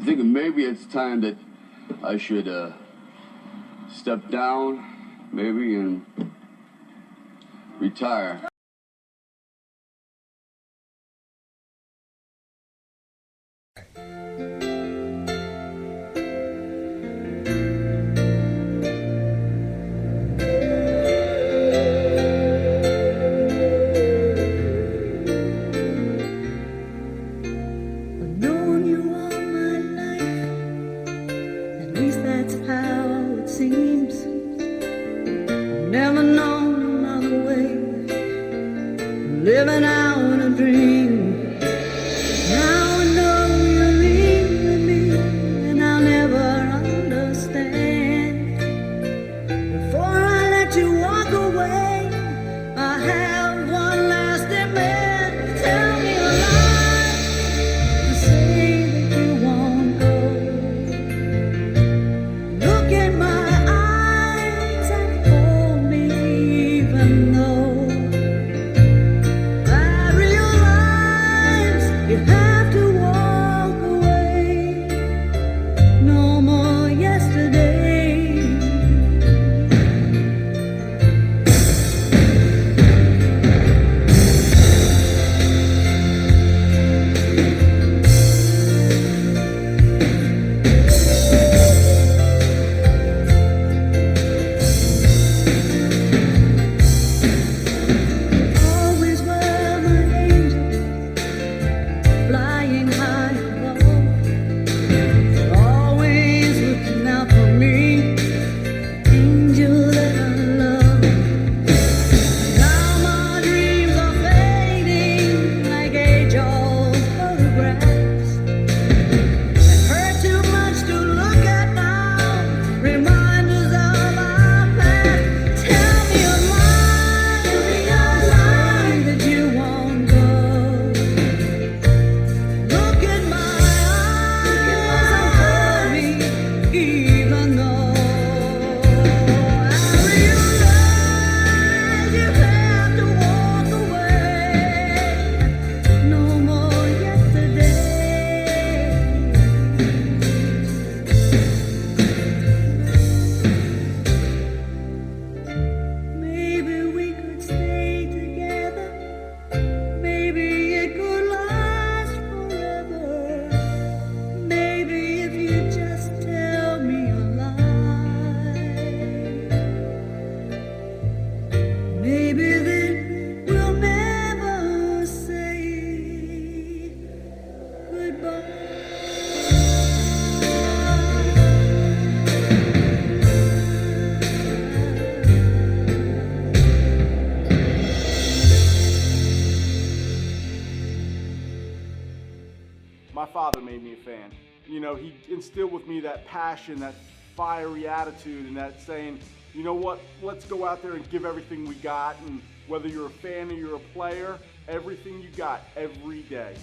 thinking maybe it's time that I should step down, maybe, and retire. Never known another way, living out a dream. Now I know you're leaving me, and I'll never understand. Before I let you walk away, I have one last demand. Tell me a lie to say that you won't go. Look at my you have to walk away. No more yesterday. Always were my angel, flying high above, always looking out for me, angel that I love. Now my dreams are fading like age-old photographs that hurt too much to look at now, reminders of our past. Tell me a lie that you won't go. Look at my eyes, even though I realize you have to walk away. No more yesterday. Maybe we could stay together. Maybe it could last forever. Maybe if you just tell me a lie. Maybe then we'll never say goodbye. My father made me a fan. You know, he instilled with me that passion, that fiery attitude, and that saying, you know what, let's go out there and give everything we got. And whether you're a fan or you're a player, everything you got every day.